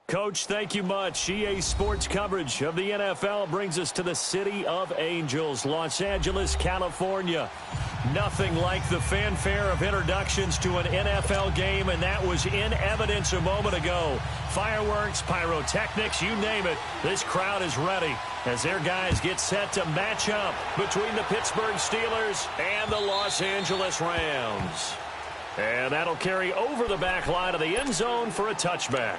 Coach, thank you much. EA Sports coverage of the NFL brings us to the City of Angels, Los Angeles, California. Nothing like the fanfare of introductions to an NFL game, and that was in evidence a moment ago. Fireworks, pyrotechnics, you name it. This crowd is ready as their guys get set to match up between the Pittsburgh Steelers and the Los Angeles Rams. And that'll carry over the back line of the end zone for a touchback.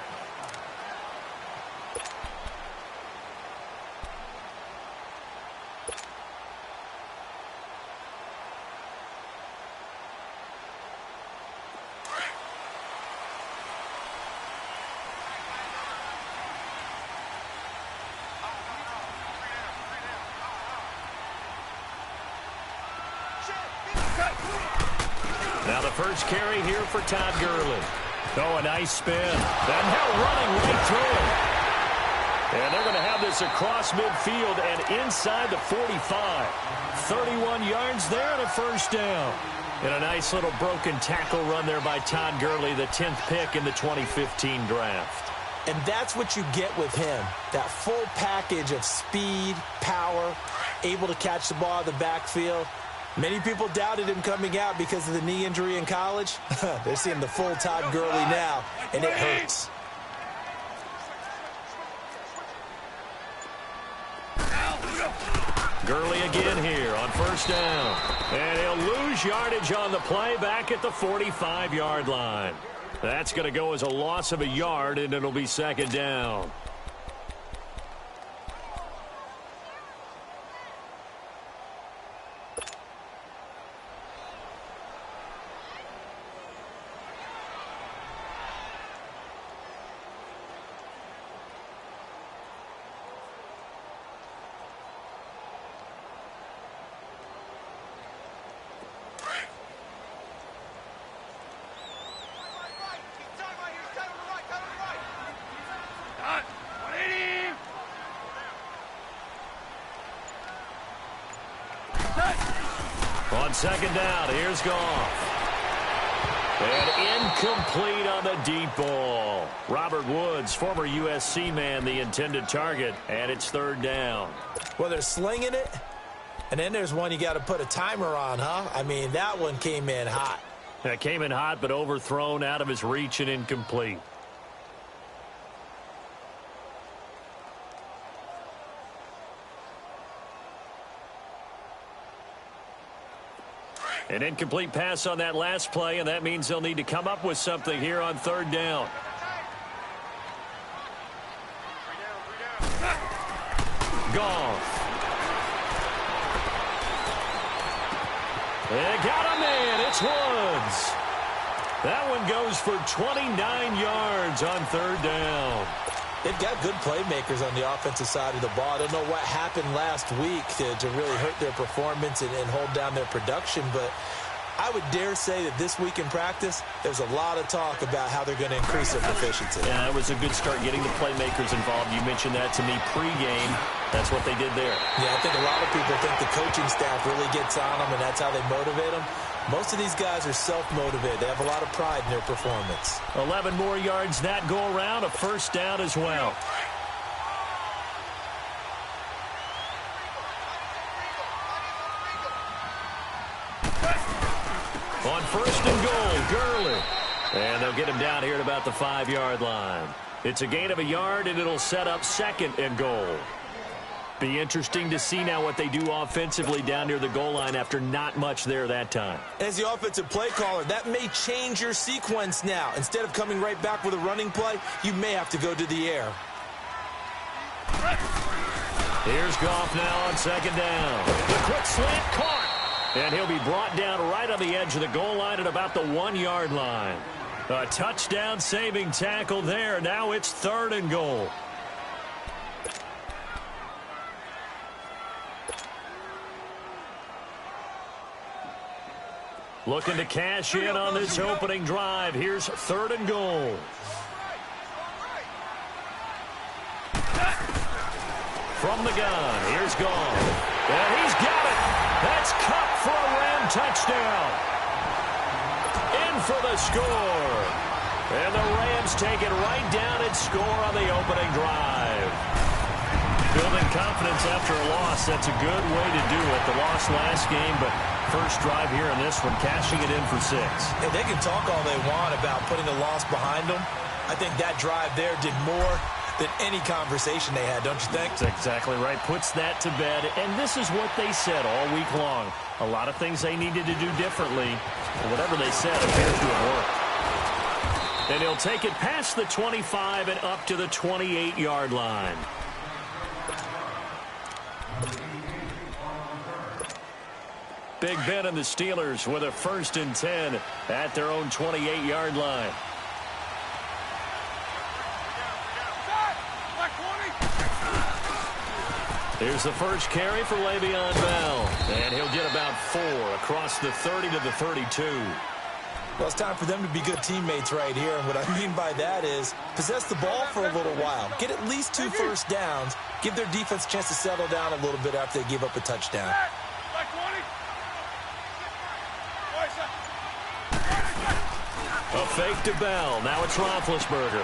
Now the first carry here for Todd Gurley. Oh, a nice spin. And now running right through it. And they're going to have this across midfield and inside the 45. 31 yards there and a first down. And a nice little broken tackle run there by Todd Gurley, the 10th pick in the 2015 draft. And that's what you get with him. That full package of speed, power, able to catch the ball in the backfield. Many people doubted him coming out because of the knee injury in college. They're seeing the full Todd Gurley now, and it hurts. Gurley again here on first down. And he'll lose yardage on the play back at the 45-yard line. That's going to go as a loss of a yard, and it'll be second down. On second down, here's Goff. And incomplete on the deep ball. Robert Woods, former USC man, the intended target, and it's third down. Well, they're slinging it, and then there's one you got to put a timer on, huh? I mean, that one came in hot. That came in hot, but overthrown, out of his reach, and incomplete. An incomplete pass on that last play, and that means they'll need to come up with something here on third down. Goff. They got him in. It's Woods. That one goes for 29 yards on third down. They've got good playmakers on the offensive side of the ball. I don't know what happened last week to really hurt their performance and hold down their production, but I would dare say that this week in practice, there's a lot of talk about how they're going to increase their proficiency. Yeah, that was a good start getting the playmakers involved. You mentioned that to me pregame. That's what they did there. Yeah, I think a lot of people think the coaching staff really gets on them, and that's how they motivate them. Most of these guys are self-motivated. They have a lot of pride in their performance. 11 more yards that go around, a first down as well. On first and goal, Gurley. And they'll get him down here at about the 5-yard line. It's a gain of a yard, and it'll set up second and goal. Be interesting to see now what they do offensively down near the goal line after not much there that time. As the offensive play caller, that may change your sequence now. Instead of coming right back with a running play, you may have to go to the air. Here's Goff now on second down. The quick slant caught. And he'll be brought down right on the edge of the goal line at about the 1-yard line. A touchdown saving tackle there. Now it's third and goal. Looking to cash in on this opening drive. Here's third and goal. From the gun, here's Goff. And he's got it. That's cut for a Ram touchdown. In for the score. And the Rams take it right down and score on the opening drive. Building confidence after a loss, that's a good way to do it. The loss last game, but first drive here in this one, cashing it in for 6. And they can talk all they want about putting a loss behind them. I think that drive there did more than any conversation they had, don't you think? That's exactly right. Puts that to bed. And this is what they said all week long. A lot of things they needed to do differently. Whatever they said appears to have worked. And he'll take it past the 25 and up to the 28-yard line. Big Ben and the Steelers with a 1st and 10 at their own 28-yard line. Here's the first carry for Le'Veon Bell. And he'll get about 4 across the 30 to the 32. Well, it's time for them to be good teammates right here. And what I mean by that is possess the ball for a little while. Get at least 2 first downs. Give their defense a chance to settle down a little bit after they give up a touchdown. A fake to Bell. Now it's Roethlisberger.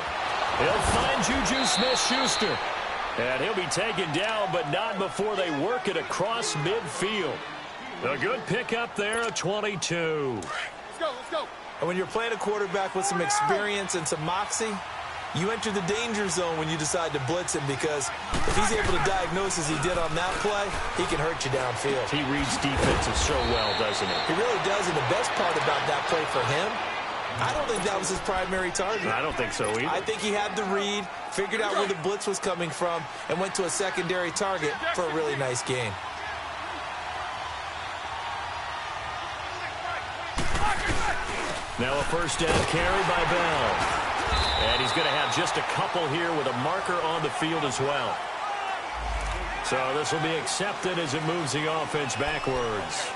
He'll find Juju Smith-Schuster. And he'll be taken down, but not before they work it across midfield. A good pickup there, a 22. Let's go. And when you're playing a quarterback with some experience and some moxie, you enter the danger zone when you decide to blitz him, because if he's able to diagnose as he did on that play, he can hurt you downfield. He reads defenses so well, doesn't he? He really does, and the best part about that play for him, I don't think that was his primary target. I don't think so either. I think he had the read, figured out where the blitz was coming from, and went to a secondary target for a really nice gain. Now a first down carry by Bell. And he's going to have just a couple here with a marker on the field as well. So this will be accepted as it moves the offense backwards.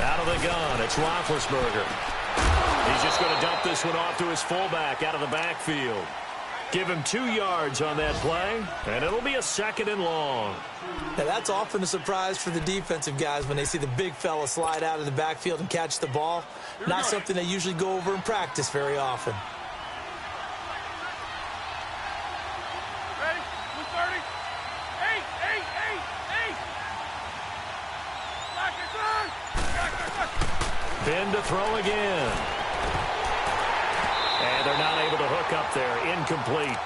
Out of the gun, it's Roethlisberger. He's just going to dump this one off to his fullback out of the backfield. Give him 2 yards on that play, and it'll be a 2nd and long. Now, that's often a surprise for the defensive guys when they see the big fella slide out of the backfield and catch the ball. Not something they usually go over in practice very often. Ben to throw again. And they're not able to hook up there. Incomplete.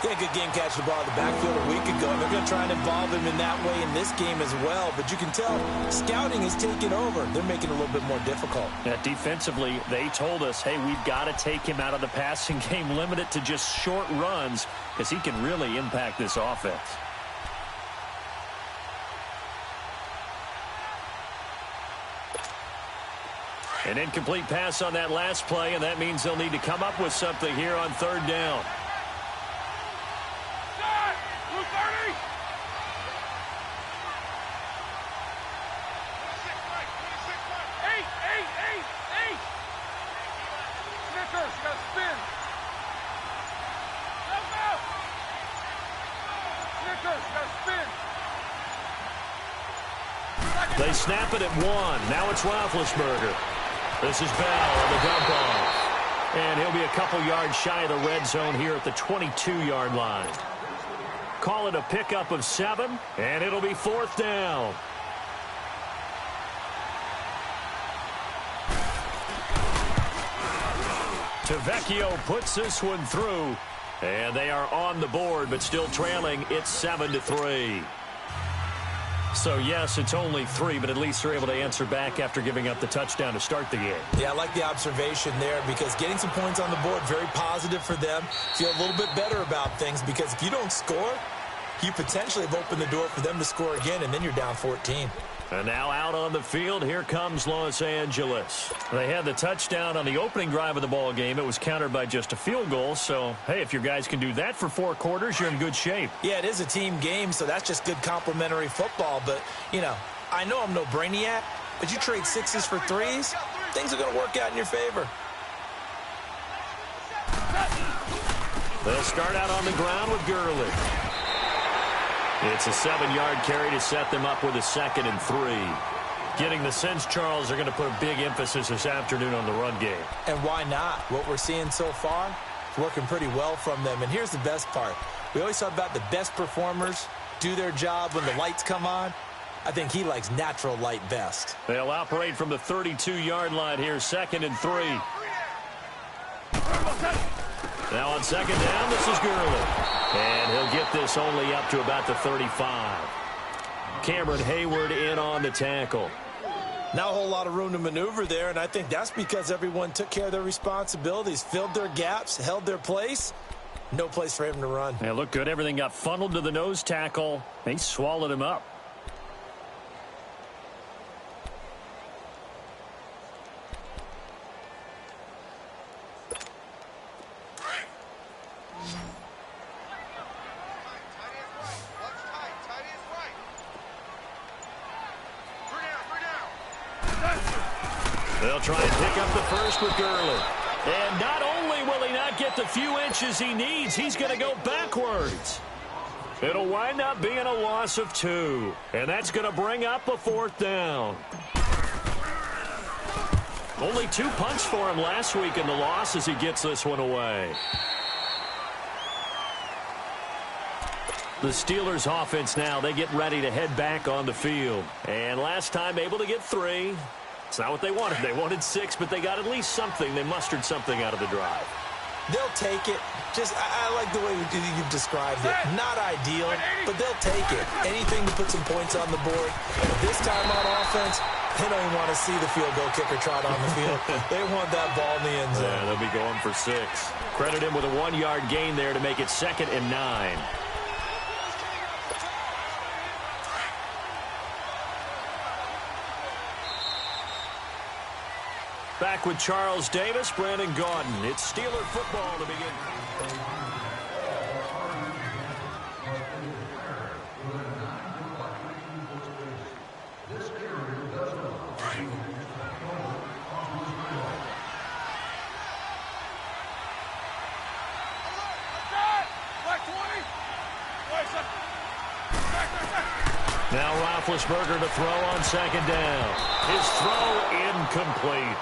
Yeah, good game catching the ball in the backfield a week ago. They're going to try and involve him in that way in this game as well. But you can tell scouting is taking over. They're making it a little bit more difficult. Yeah, defensively, they told us, hey, we've got to take him out of the passing game, limit it to just short runs, because he can really impact this offense. An incomplete pass on that last play, and that means they'll need to come up with something here on 3rd down. They snap it at 1. Now it's Roethlisberger. This is Bell on the dump off. And he'll be a couple yards shy of the red zone here at the 22-yard line. Call it a pickup of 7, and it'll be 4th down. Tavecchio puts this one through, and they are on the board, but still trailing. It's 7-3. So, yes, it's only 3, but at least they're able to answer back after giving up the touchdown to start the game. Yeah, I like the observation there, because getting some points on the board, very positive for them. Feel a little bit better about things, because if you don't score, you potentially have opened the door for them to score again, and then you're down 14. And now out on the field, here comes Los Angeles. They had the touchdown on the opening drive of the ball game. It was countered by just a field goal. So, hey, if your guys can do that for 4 quarters, you're in good shape. Yeah, it is a team game, so that's just good complementary football. But, you know, I know I'm no brainiac, but you trade 6s for 3s, things are going to work out in your favor. They'll start out on the ground with Gurley. It's a 7-yard carry to set them up with a 2nd and 3. Getting the sense, Charles, are going to put a big emphasis this afternoon on the run game. And why not? What we're seeing so far is working pretty well from them. And here's the best part. We always talk about the best performers do their job when the lights come on. I think he likes natural light best. They'll operate from the 32-yard line here, 2nd and 3. Now on 2nd down, this is Gurley. And he'll get this only up to about the 35. Cameron Hayward in on the tackle. Not a whole lot of room to maneuver there, and I think that's because everyone took care of their responsibilities, filled their gaps, held their place. No place for him to run. Yeah, looked good. Everything got funneled to the nose tackle. They swallowed him up. They'll try and pick up the first with Gurley. And not only will he not get the few inches he needs, he's going to go backwards. It'll wind up being a loss of 2. And that's going to bring up a 4th down. Only 2 punts for him last week in the loss as he gets this one away. The Steelers offense now, they get ready to head back on the field. And last time able to get 3. It's not what they wanted. They wanted 6, but they got at least something. They mustered something out of the drive. They'll take it. I like the way you've described it. Not ideal, but they'll take it. Anything to put some points on the board. But this time on offense, they don't even want to see the field goal kicker trot on the field. They want that ball in the end zone. Yeah, they'll be going for 6. Credit him with a 1-yard gain there to make it 2nd and 9. Back with Charles Davis, Brandon Gaudin. It's Steeler football to begin. Now Roethlisberger to throw on 2nd down. His throw incomplete.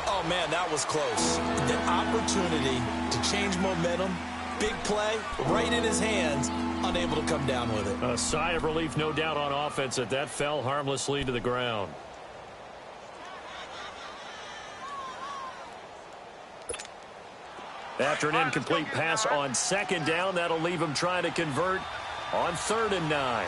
Oh, man, that was close. The opportunity to change momentum, big play, right in his hands, unable to come down with it. A sigh of relief, no doubt, on offense that fell harmlessly to the ground. After an incomplete pass on 2nd down, that'll leave him trying to convert on 3rd and 9.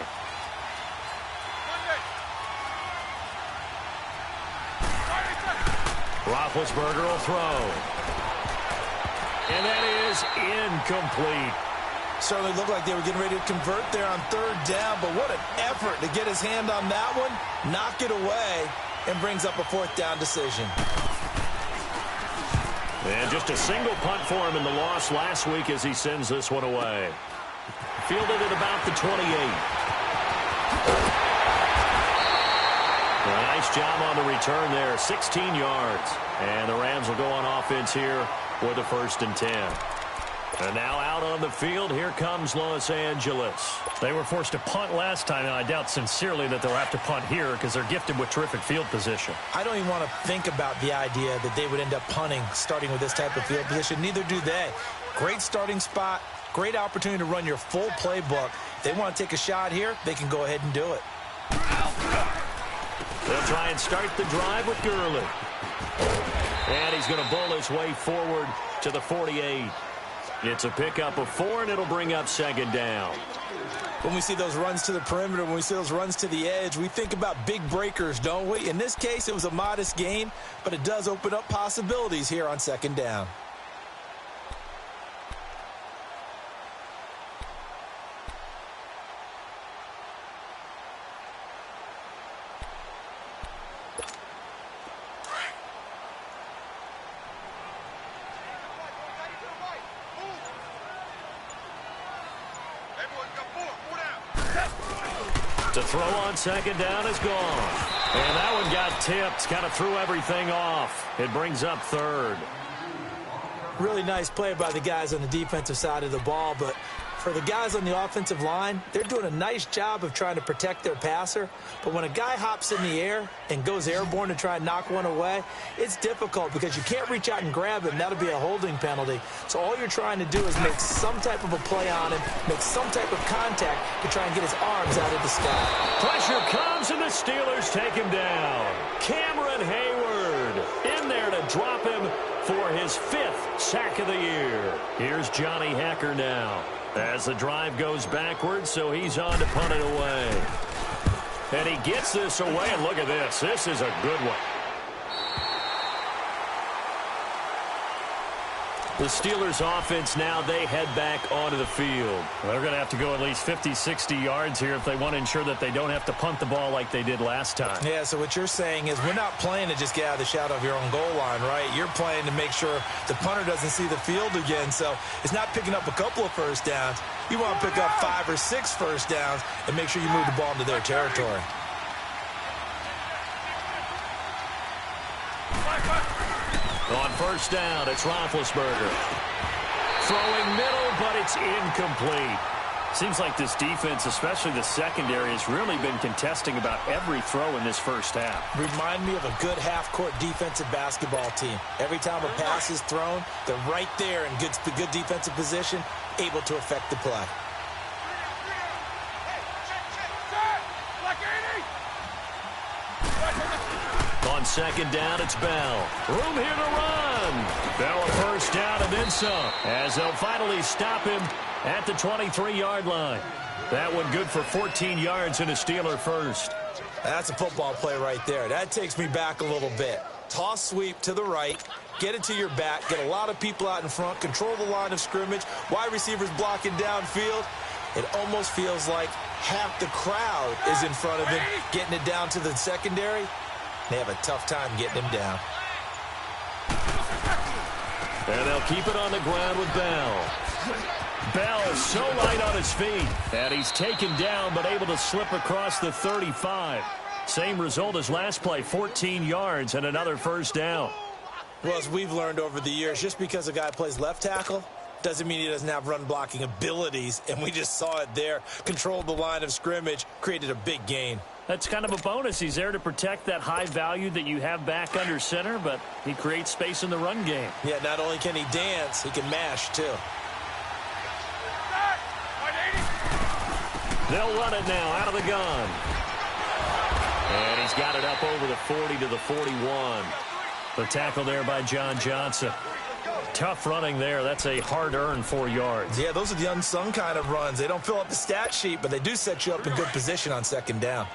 Roethlisberger will throw. And that is incomplete. Certainly looked like they were getting ready to convert there on 3rd down, but what an effort to get his hand on that one, knock it away, and brings up a 4th down decision. And just a single punt for him in the loss last week as he sends this one away. Fielded at about the 28. Nice job on the return there, 16 yards. And the Rams will go on offense here with a 1st and 10. And now out on the field, here comes Los Angeles. They were forced to punt last time, and I doubt sincerely that they'll have to punt here because they're gifted with terrific field position. I don't even want to think about the idea that they would end up punting starting with this type of field position. Neither do they. Great starting spot, great opportunity to run your full playbook. If they want to take a shot here, they can go ahead and do it. They'll try and start the drive with Gurley. And he's going to bowl his way forward to the 48. It's a pickup of 4, and it'll bring up 2nd down. When we see those runs to the perimeter, when we see those runs to the edge, we think about big breakers, don't we? In this case, it was a modest gain, but it does open up possibilities here on 2nd down. throw on second down is gone. And that one got tipped, kind of threw everything off. It brings up third. Really nice play by the guys on the defensive side of the ball, but for the guys on the offensive line, they're doing a nice job of trying to protect their passer. But when a guy hops in the air and goes airborne to try and knock one away, it's difficult because you can't reach out and grab him. That'll be a holding penalty. So all you're trying to do is make some type of a play on him, make some type of contact to try and get his arms out of the sky. Pressure comes, and the Steelers take him down. Cameron Hayward in there to drop him for his 5th sack of the year. Here's Johnny Hacker now, as the drive goes backwards, so he's on to punt it away. And he gets this away, and look at this. This is a good one. The Steelers offense now, they head back onto the field. They're going to have to go at least 50, 60 yards here if they want to ensure that they don't have to punt the ball like they did last time. Yeah, so what you're saying is we're not playing to just get out of the shadow of your own goal line, right? You're playing to make sure the punter doesn't see the field again. So it's not picking up a couple of first downs. You want to pick up 5 or 6 first downs and make sure you move the ball into their territory. On first down, it's Roethlisberger. Throwing middle, but it's incomplete. Seems like this defense, especially the secondary, has really been contesting about every throw in this first half. Remind me of a good half-court defensive basketball team. Every time a pass is thrown, they're right there in good defensive position, able to affect the play. On second down, it's Bell. Room here to run. Bell a first down and then some, as they'll finally stop him at the 23-yard line. That one good for 14 yards and a Steeler first. That's a football play right there. That takes me back a little bit. Toss sweep to the right, get it to your back, get a lot of people out in front, control the line of scrimmage, wide receivers blocking downfield. It almost feels like half the crowd is in front of him, getting it down to the secondary. They have a tough time getting him down. And they'll keep it on the ground with Bell. Bell is so light on his feet, and he's taken down but able to slip across the 35. Same result as last play, 14 yards and another first down. Well, as we've learned over the years, just because a guy plays left tackle doesn't mean he doesn't have run blocking abilities, and we just saw it there. Controlled the line of scrimmage, created a big gain. That's kind of a bonus. He's there to protect that high value that you have back under center, but he creates space in the run game. Yeah, not only can he dance, he can mash, too. They'll run it now out of the gun. And he's got it up over the 40 to the 41. The tackle there by John Johnson. Tough running there. That's a hard-earned 4 yards. Yeah, those are the unsung kind of runs. They don't fill up the stat sheet, but they do set you up in good position on second down.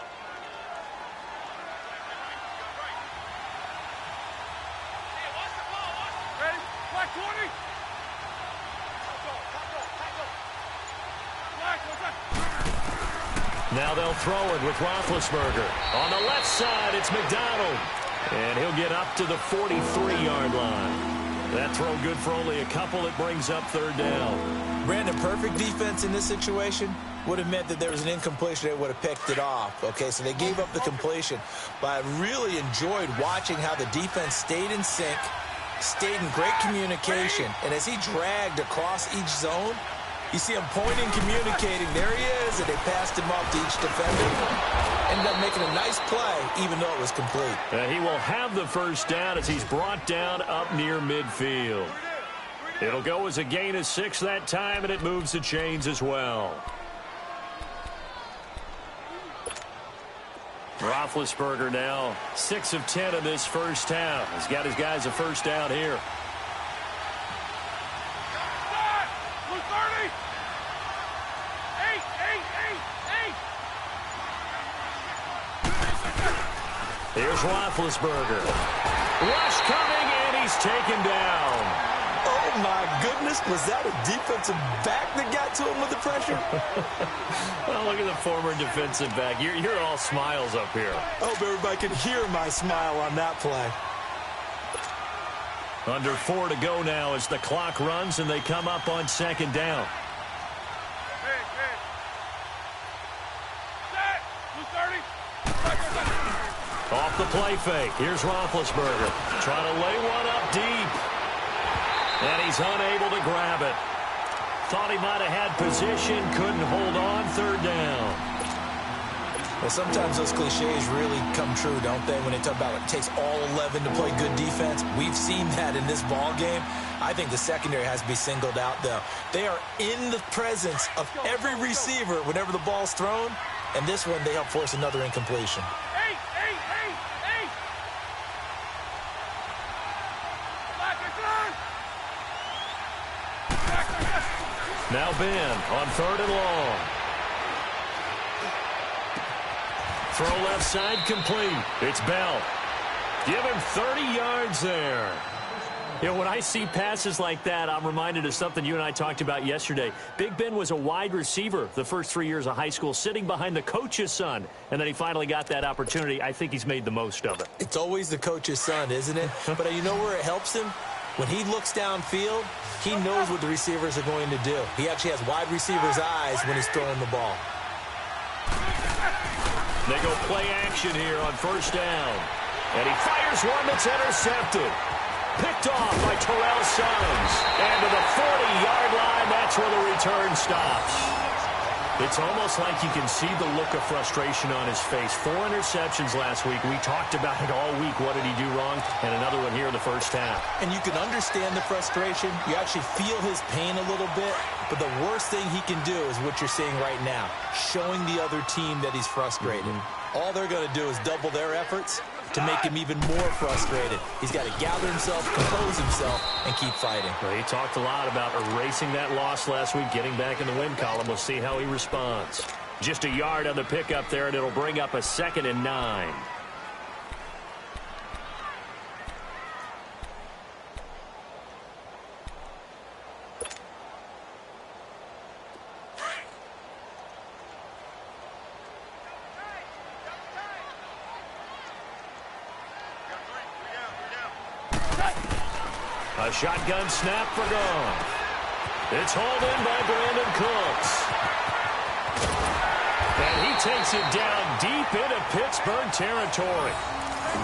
Now they'll throw it with Roethlisberger. On the left side, it's McDonald. And he'll get up to the 43-yard line. That throw good for only a couple. It brings up third down. Brandon, perfect defense in this situation would have meant that there was an incompletion. They would have picked it off. Okay, so they gave up the completion. But I really enjoyed watching how the defense stayed in sync, stayed in great communication. And as he dragged across each zone, you see him pointing, communicating. There he is, and they passed him up to each defender. Ended up making a nice play, even though it was complete. He will have the first down as he's brought down up near midfield. It'll go as a gain of 6 that time, and it moves the chains as well. Roethlisberger now 6 of 10 in this first half. He's got his guys a first down here. Here's Roethlisberger. Rush coming, and he's taken down. Oh, my goodness. Was that a defensive back that got to him with the pressure? Well, look at the former defensive back. You're all smiles up here. I hope everybody can hear my smile on that play. Under 4 to go now as the clock runs, and they come up on second down. Play fake. Here's Roethlisberger. Trying to lay one up deep. And he's unable to grab it. Thought he might have had position. Couldn't hold on. Third down. Well, sometimes those cliches really come true, don't they? When they talk about it takes all 11 to play good defense. We've seen that in this ball game. I think the secondary has to be singled out, though. They are in the presence of every receiver whenever the ball's thrown. And this one, they help force another incompletion. Now Ben on 3rd and long. Throw left side complete. It's Bell. Give him 30 yards there. You know, when I see passes like that, I'm reminded of something you and I talked about yesterday. Big Ben was a wide receiver the first 3 years of high school, sitting behind the coach's son, and then he finally got that opportunity. I think he's made the most of it. It's always the coach's son, isn't it? But you know where it helps him? When he looks downfield, he knows what the receivers are going to do. He actually has wide receivers' eyes when he's throwing the ball. They go play action here on 1st down. And he fires one that's intercepted. Picked off by Terrell Suggs. And to the 40-yard line, that's where the return stops. It's almost like you can see the look of frustration on his face. 4 interceptions last week. We talked about it all week. What did he do wrong? And another one here in the 1st half. And you can understand the frustration. You actually feel his pain a little bit. But the worst thing he can do is what you're seeing right now, showing the other team that he's frustrated. All they're going to do is double their efforts to make him even more frustrated. He's got to gather himself, compose himself, and keep fighting. Well, he talked a lot about erasing that loss last week, getting back in the win column. We'll see how he responds. Just a yard on the pickup there, and it'll bring up a 2nd and 9. A shotgun snap for Goff. It's hauled in by Brandon Cooks. And he takes it down deep into Pittsburgh territory.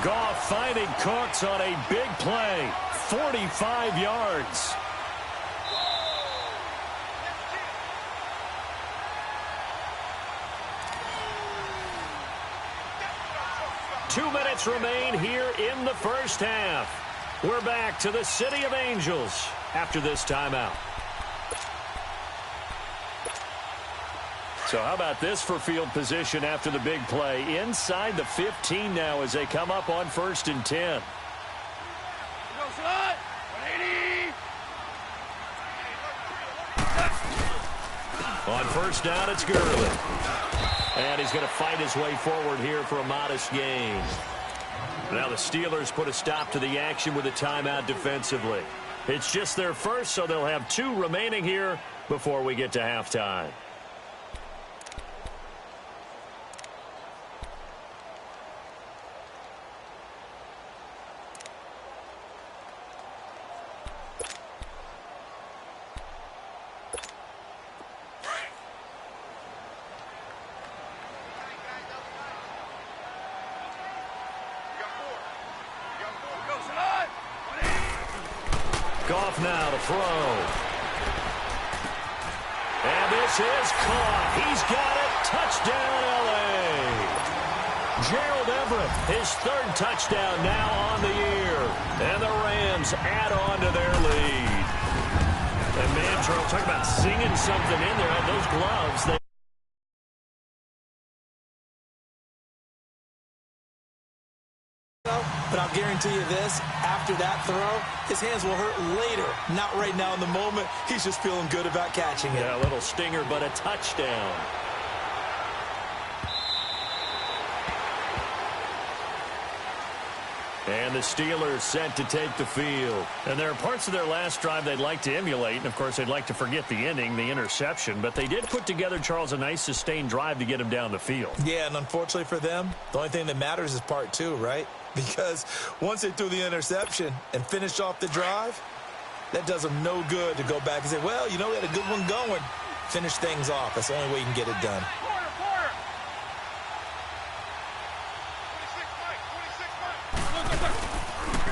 Goff finding Cooks on a big play. 45 yards. Two minutes remain here in the 1st half. We're back to the City of Angels after this timeout. So how about this for field position after the big play? Inside the 15 now as they come up on 1st and 10. On 1st down, it's Gurley. And he's going to fight his way forward here for a modest gain. Now the Steelers put a stop to the action with a timeout defensively. It's just their first, so they'll have 2 remaining here before we get to halftime. Goff now to throw. And this is caught. He's got it. Touchdown, L.A. Gerald Everett, his 3rd touchdown now on the year. And the Rams add on to their lead. And man, Charles, talk about singing something in there. And those gloves, But I'll guarantee you this, after that throw, his hands will hurt later. Not right now in the moment. He's just feeling good about catching it. Yeah, a little stinger, but a touchdown. And the Steelers set to take the field. And there are parts of their last drive they'd like to emulate. And, of course, they'd like to forget the ending, the interception. But they did put together, Charles, a nice sustained drive to get him down the field. Yeah, and unfortunately for them, the only thing that matters is part 2, right? Because once they threw the interception and finished off the drive, that does them no good to go back and say, well, you know, we had a good one going. Finish things off. That's the only way you can get it done.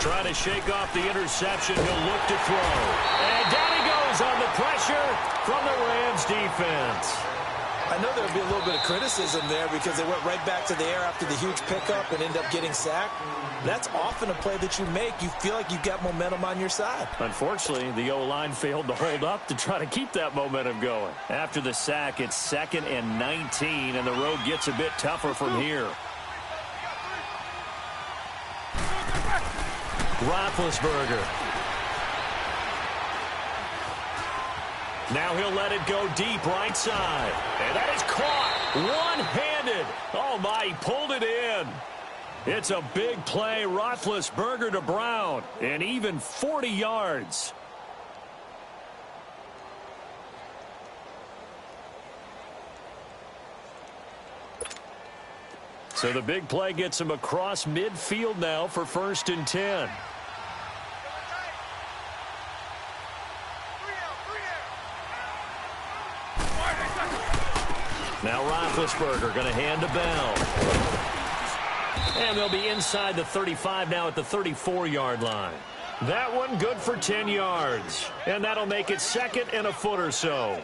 Trying to shake off the interception. He'll look to throw. And down he goes on the pressure from the Rams defense. I know there'll be a little bit of criticism there because they went right back to the air after the huge pickup and end up getting sacked. That's often a play that you make. You feel like you've got momentum on your side. Unfortunately, the O-line failed to hold up to try to keep that momentum going. After the sack, it's 2nd and 19, and the road gets a bit tougher from here. Roethlisberger. Now he'll let it go deep right side. And that is caught one-handed. Oh, my, he pulled it in. It's a big play. Roethlisberger to Brown. And even 40 yards. So the big play gets him across midfield now for 1st and 10. Now Roethlisberger going to hand to Bell. And they'll be inside the 35 now at the 34-yard line. That one good for 10 yards. And that'll make it 2nd and a foot or so.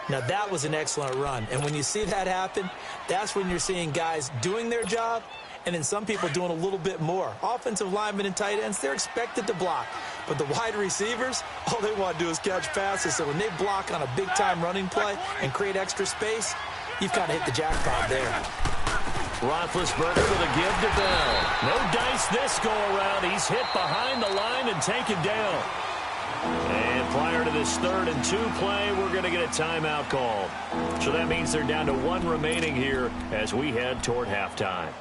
Now that was an excellent run. And when you see that happen, that's when you're seeing guys doing their job and then some people doing a little bit more. Offensive linemen and tight ends, they're expected to block. But the wide receivers, all they want to do is catch passes. So when they block on a big-time running play and create extra space, you've kind of hit the jackpot there. Roethlisberger with a give to Bell. No dice this go-around. He's hit behind the line and taken down. And prior to this 3rd and 2 play, we're going to get a timeout called. So that means they're down to 1 remaining here as we head toward halftime.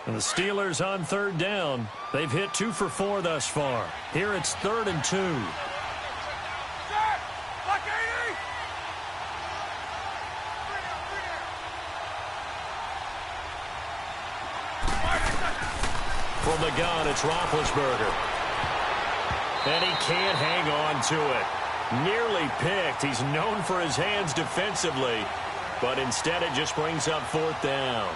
And the Steelers on 3rd down. They've hit 2 for 4 thus far. Here it's 3rd and 2. From the gun, it's Roethlisberger. And he can't hang on to it. Nearly picked. He's known for his hands defensively, but instead it just brings up 4th down.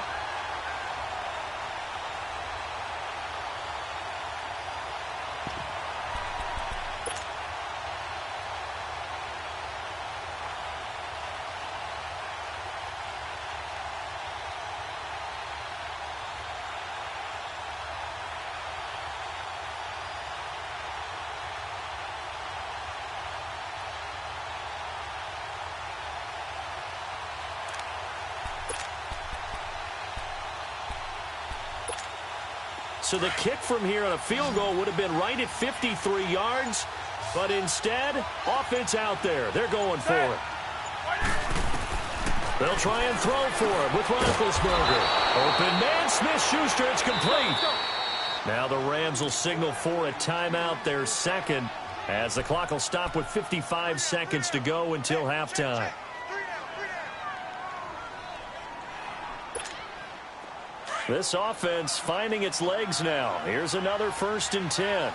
So the kick from here on a field goal would have been right at 53 yards. But instead, offense out there. They're going for it. They'll try and throw for it with Roethlisberger. Open man, Smith-Schuster. It's complete. Now the Rams will signal for a timeout, their 2nd, as the clock will stop with 55 seconds to go until halftime. This offense finding its legs now. Here's another 1st and 10.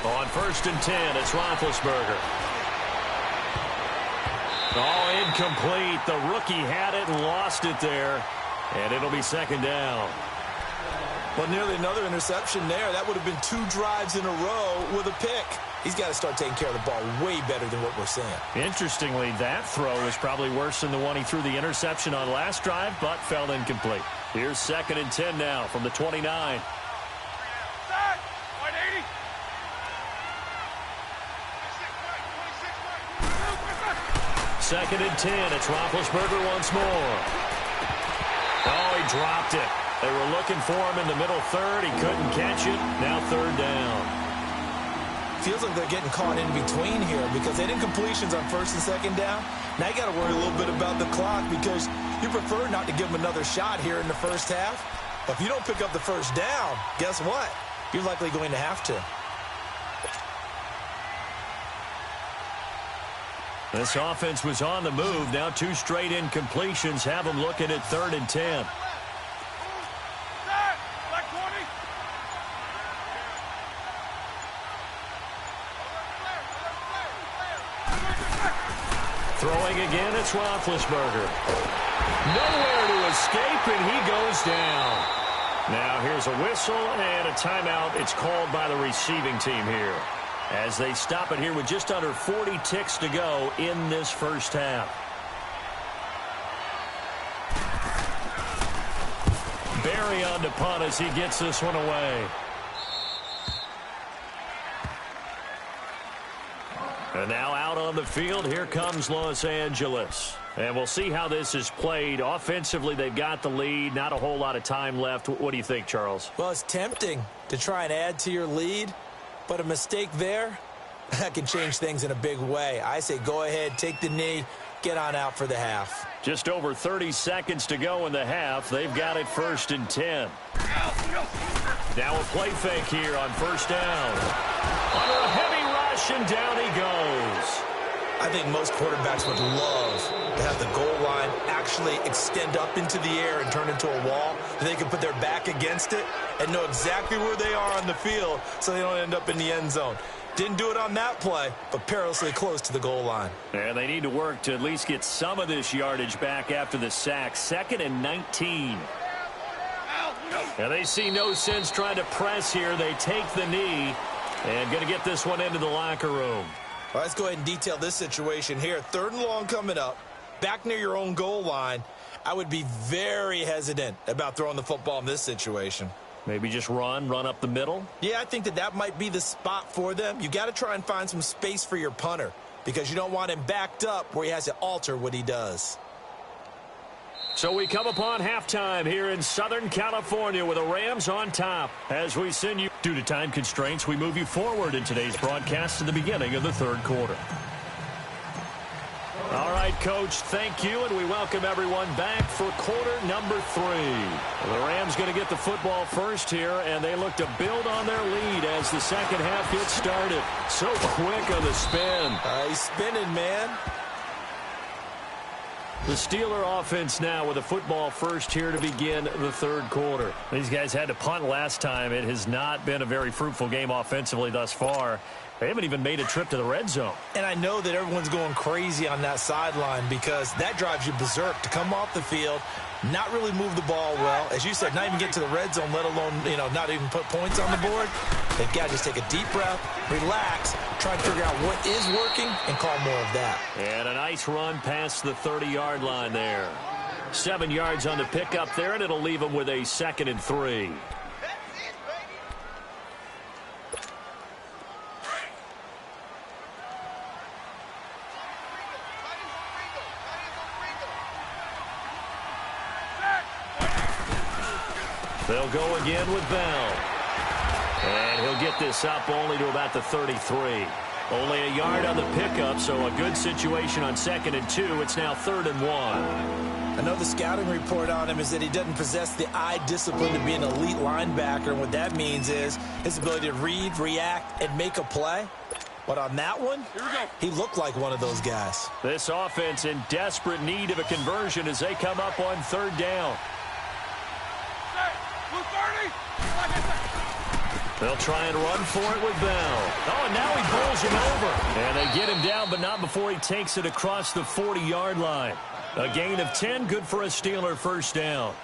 On 1st and 10, it's Roethlisberger. Oh, incomplete. The rookie had it and lost it there. And it'll be 2nd down. Well, nearly another interception there. That would have been 2 drives in a row with a pick. He's got to start taking care of the ball way better than what we're seeing. Interestingly, that throw is probably worse than the one he threw the interception on last drive, but fell incomplete. Here's 2nd and 10 now from the 29. 2nd and 10. It's Roethlisberger once more. Oh, he dropped it. They were looking for him in the middle 3rd. He couldn't catch it. Now 3rd down. Feels like they're getting caught in between here because they didn't completions on 1st and 2nd down. Now you got to worry a little bit about the clock because you prefer not to give them another shot here in the 1st half. But if you don't pick up the 1st down, guess what? You're likely going to have to. This offense was on the move. Now 2 straight incompletions have them looking at 3rd and 10. Throwing again, it's Roethlisberger. Nowhere to escape, and he goes down. Now here's a whistle and a timeout. It's called by the receiving team here, as they stop it here with just under 40 ticks to go in this first half. Barry on to punt as he gets this one away. And now out on the field, here comes Los Angeles. And we'll see how this is played. Offensively, they've got the lead. Not a whole lot of time left. What do you think, Charles? Well, it's tempting to try and add to your lead, but a mistake there, that can change things in a big way. I say go ahead, take the knee, get on out for the half. Just over 30 seconds to go in the half. They've got it 1st and 10. Now a play fake here on first down. Under a heavy rush, and down he goes. I think most quarterbacks would love to have the goal line actually extend up into the air and turn into a wall, and they can put their back against it and know exactly where they are on the field so they don't end up in the end zone. Didn't do it on that play, but perilously close to the goal line. And they need to work to at least get some of this yardage back after the sack. 2nd and 19. And they see no sense trying to press here. They take the knee and going to get this one into the locker room. Well, let's go ahead and detail this situation here. 3rd and long coming up, back near your own goal line. I would be very hesitant about throwing the football in this situation. Maybe just run up the middle? Yeah, I think that might be the spot for them. You got to try and find some space for your punter because you don't want him backed up where he has to alter what he does. So we come upon halftime here in Southern California with the Rams on top. As we send you, due to time constraints, we move you forward in today's broadcast to the beginning of the 3rd quarter. All right, Coach, thank you, and we welcome everyone back for quarter number 3. The Rams going to get the football first here, and they look to build on their lead as the second half gets started. So quick on the spin. He's spinning, man. The Steeler offense now with the football first here to begin the 3rd quarter. These guys had to punt last time. It has not been a very fruitful game offensively thus far. They haven't even made a trip to the red zone. And I know that everyone's going crazy on that sideline because that drives you berserk to come off the field, not really move the ball well. As you said, not even get to the red zone, let alone, not even put points on the board. They've got to just take a deep breath, relax, try and figure out what is working, and call more of that. And a nice run past the 30-yard line there. 7 yards on the pickup there, and it'll leave them with a 2nd and 3. They'll go again with Bell. And he'll get this up only to about the 33. Only a yard on the pickup, so a good situation on 2nd and 2. It's now 3rd and 1. I know the scouting report on him is that he doesn't possess the eye discipline to be an elite linebacker. And what that means is his ability to read, react, and make a play. But on that one, he looked like one of those guys. This offense in desperate need of a conversion as they come up on 3rd down. They'll try and run for it with Bell. Oh, and now he pulls him over. And they get him down, but not before he takes it across the 40-yard line. A gain of 10, good for a Steeler first down.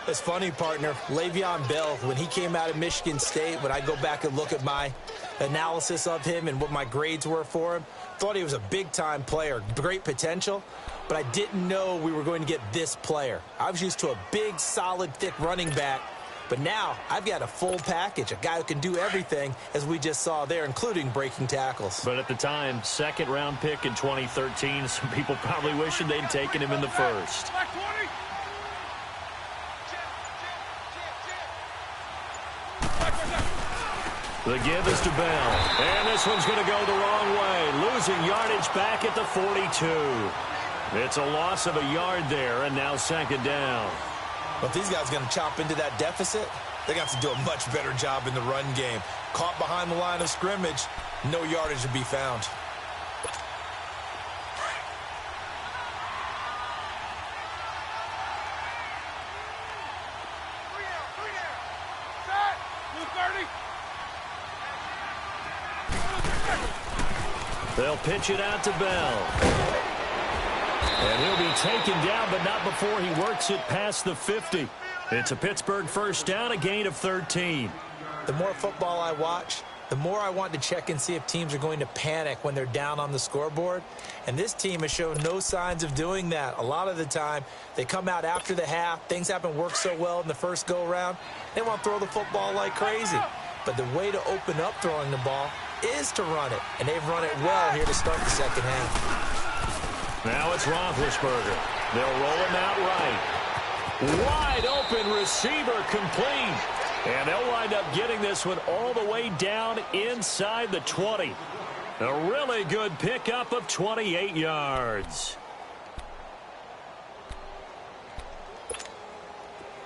It's funny, partner. Le'Veon Bell, when he came out of Michigan State, when I go back and look at my analysis of him and what my grades were for him, thought he was a big-time player, great potential, but I didn't know we were going to get this player. I was used to a big, solid, thick running back. But now I've got a full package, a guy who can do everything, as we just saw there, including breaking tackles. But at the time, 2nd-round pick in 2013, some people probably wishing they'd taken him in the 1st. The give is to Bell. And this one's going to go the wrong way. Losing yardage back at the 42. It's a loss of a yard there, and now 2nd down. But if these guys are going to chop into that deficit, they got to do a much better job in the run game. Caught behind the line of scrimmage, no yardage to be found. They'll pitch it out to Bell. And he'll be taken down, but not before he works it past the 50. It's a Pittsburgh first down, a gain of 13. The more football I watch, the more I want to check and see if teams are going to panic when they're down on the scoreboard. And this team has shown no signs of doing that. A lot of the time, they come out after the half. Things haven't worked so well in the first go-around. They want to throw the football like crazy. But the way to open up throwing the ball is to run it. And they've run it well here to start the second half. Now it's Roethlisberger. They'll roll him out right. Wide open receiver complete. And they'll wind up getting this one all the way down inside the 20. A really good pickup of 28 yards.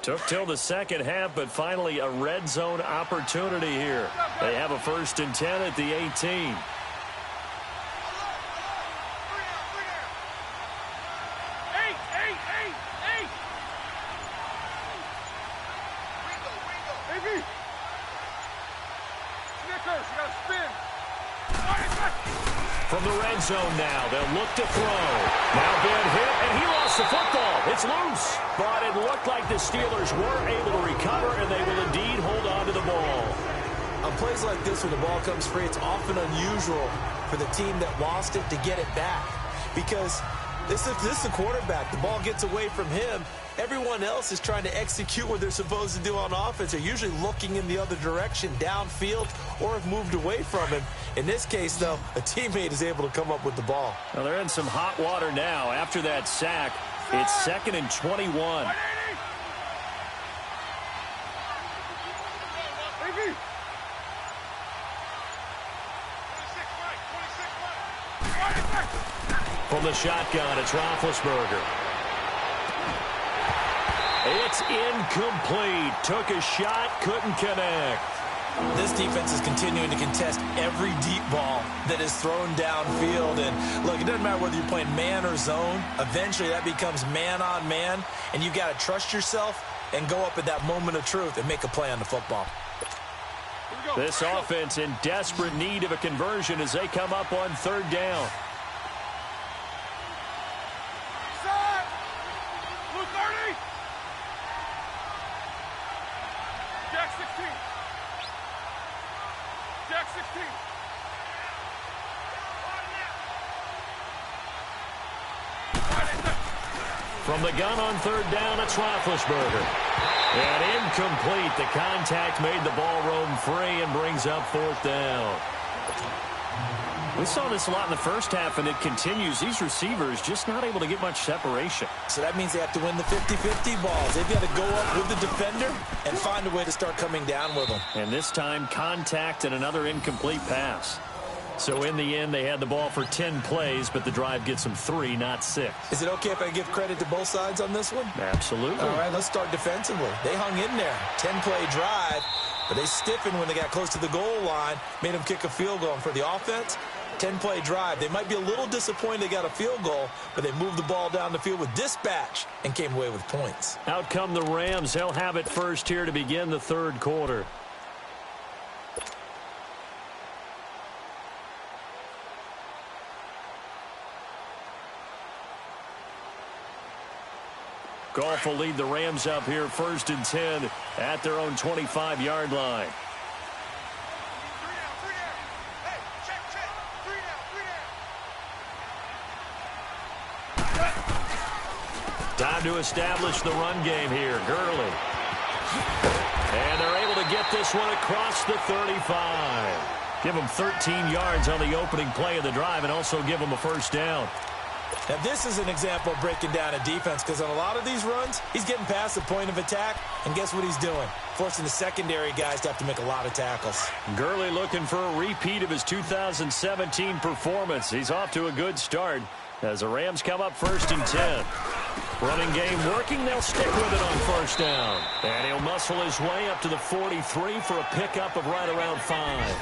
Took till the second half, but finally a red zone opportunity here. They have a 1st and 10 at the 18. From the red zone now, they'll look to throw. Now Ben hit, and he lost the football. It's loose. But it looked like the Steelers were able to recover, and they will indeed hold on to the ball. On plays like this, when the ball comes free, it's often unusual for the team that lost it to get it back. Because this is the quarterback. The ball gets away from him. Everyone else is trying to execute what they're supposed to do on offense. They're usually looking in the other direction, downfield, or have moved away from him. In this case, though, a teammate is able to come up with the ball. Well, they're in some hot water now. After that sack, it's 2nd and 21. From the shotgun, it's Roethlisberger. It's incomplete. Took a shot, couldn't connect. This defense is continuing to contest every deep ball that is thrown downfield. And, look, it doesn't matter whether you're playing man or zone. Eventually, that becomes man-on-man, and you've got to trust yourself and go up at that moment of truth and make a play on the football. This offense in desperate need of a conversion as they come up on 3rd down. From the gun on 3rd down, it's Roethlisberger. And incomplete. The contact made the ball roam free and brings up 4th down. We saw this a lot in the first half, and it continues. These receivers just not able to get much separation. So that means they have to win the 50-50 balls. They've got to go up with the defender and find a way to start coming down with them. And this time, contact and another incomplete pass. So in the end, they had the ball for 10 plays, but the drive gets them 3, not 6. Is it okay if I give credit to both sides on this one? Absolutely. All right, let's start defensively. They hung in there. 10-play drive, but they stiffened when they got close to the goal line, made them kick a field goal. And for the offense, 10-play drive. They might be a little disappointed they got a field goal, but they moved the ball down the field with dispatch and came away with points. Out come the Rams. They'll have it first here to begin the 3rd quarter. Goff will lead the Rams up here 1st and 10 at their own 25-yard line. Time to establish the run game here. Gurley. And they're able to get this one across the 35. Give them 13 yards on the opening play of the drive and also give them a 1st down. Now, this is an example of breaking down a defense because on a lot of these runs, he's getting past the point of attack, and guess what he's doing? Forcing the secondary guys to have to make a lot of tackles. Gurley looking for a repeat of his 2017 performance. He's off to a good start as the Rams come up 1st and 10. Running game working. They'll stick with it on 1st down. And he'll muscle his way up to the 43 for a pickup of right around 5.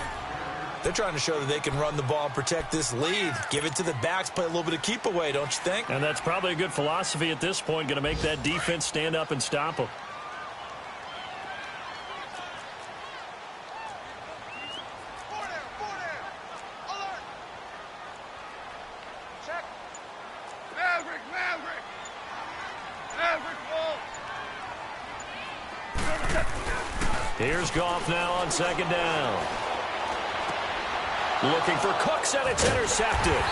They're trying to show that they can run the ball and protect this lead. Give it to the backs, play a little bit of keep away, don't you think? And that's probably a good philosophy at this point, going to make that defense stand up and stop them. Check. Maverick, Maverick. Here's Goff now on second down. Looking for Cooks, and it's intercepted.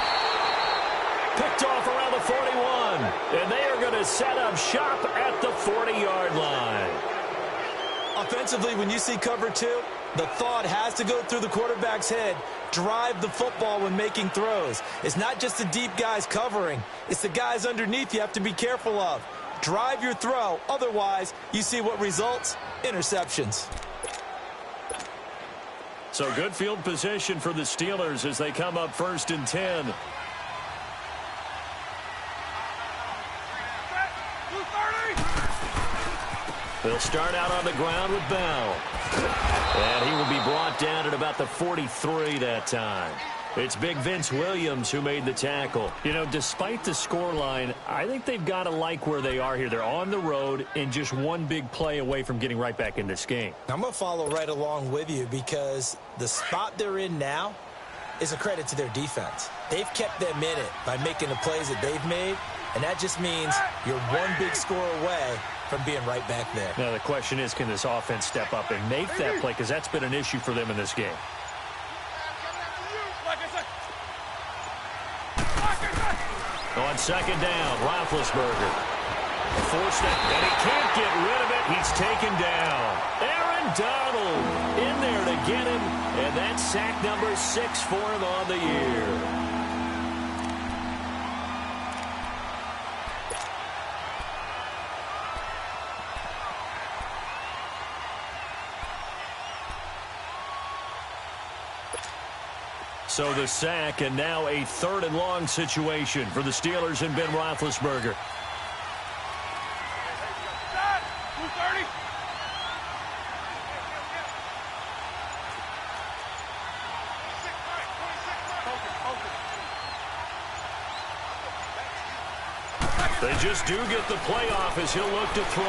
Picked off around the 41. And they are going to set up shop at the 40-yard line. Offensively, when you see cover two, the thought has to go through the quarterback's head. Drive the football when making throws. It's not just the deep guys covering. It's the guys underneath you have to be careful of. Drive your throw. Otherwise, you see what results? Interceptions. So good field position for the Steelers as they come up 1st and 10. They'll start out on the ground with Bell. And he will be brought down at about the 43 that time. It's big Vince Williams who made the tackle. You know, despite the scoreline, I think they've got to like where they are here. They're on the road and just one big play away from getting right back in this game. I'm going to follow right along with you because the spot they're in now is a credit to their defense. They've kept them in it by making the plays that they've made, and that just means you're one big score away from being right back there. Now the question is, can this offense step up and make that play? Because that's been an issue for them in this game. On second down, Roethlisberger. Forced it, and he can't get rid of it. He's taken down. Aaron Donald in there to get him, and that's sack number 6 for him on the year. So the sack, and now a 3rd and long situation for the Steelers and Ben Roethlisberger. They just do get the play off as he'll look to throw.